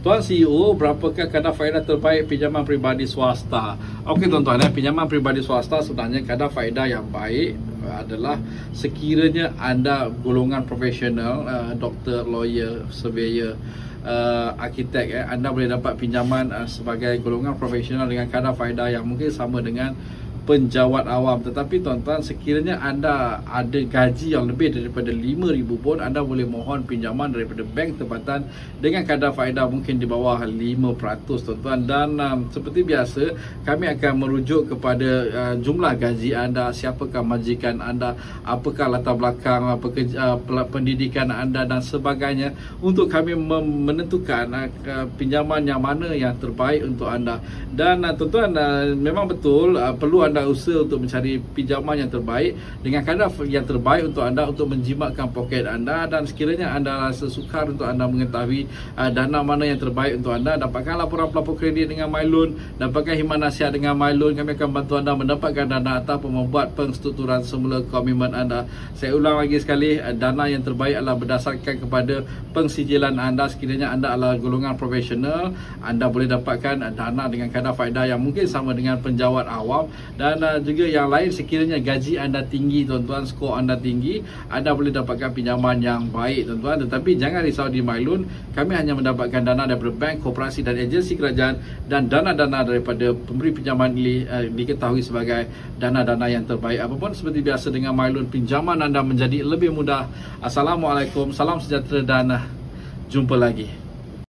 Tuan CEO, berapakah kadar faedah terbaik pinjaman peribadi swasta? Okey tuan-tuan, pinjaman peribadi swasta sebenarnya kadar faedah yang baik adalah sekiranya anda golongan profesional, doktor, lawyer, surveyor, arkitek, anda boleh dapat pinjaman sebagai golongan profesional dengan kadar faedah yang mungkin sama dengan penjawat awam. Tetapi tuan-tuan, sekiranya anda ada gaji yang lebih daripada 5,000 pun, anda boleh mohon pinjaman daripada bank tempatan dengan kadar faedah mungkin di bawah 5% tuan-tuan. Dan seperti biasa, kami akan merujuk kepada jumlah gaji anda, siapakah majikan anda, apakah latar belakang pendidikan anda dan sebagainya, untuk kami menentukan pinjaman yang mana yang terbaik untuk anda. Dan tuan-tuan, memang betul perlu anda usaha untuk mencari pinjaman yang terbaik dengan kadar yang terbaik untuk anda, untuk menjimatkan poket anda. Dan sekiranya anda rasa sukar untuk anda mengetahui dana mana yang terbaik untuk anda, dapatkan laporan pelapor kredit dengan MyLoan, dapatkan khidmat nasihat dengan MyLoan. Kami akan bantu anda mendapatkan dana ataupun membuat penstrukturan semula komitmen anda. Saya ulang lagi sekali, dana yang terbaik adalah berdasarkan kepada pensijilan anda. Sekiranya anda adalah golongan profesional, anda boleh dapatkan dana dengan kadar faedah yang mungkin sama dengan penjawat awam. Dan juga yang lain, sekiranya gaji anda tinggi tuan-tuan, skor anda tinggi, anda boleh dapatkan pinjaman yang baik tuan-tuan. Tetapi jangan risau, di MyLoan kami hanya mendapatkan dana daripada bank, koperasi dan agensi kerajaan, dan dana-dana daripada pemberi pinjaman ini diketahui sebagai dana-dana yang terbaik. Apapun, seperti biasa dengan MyLoan, pinjaman anda menjadi lebih mudah. Assalamualaikum, salam sejahtera dan jumpa lagi.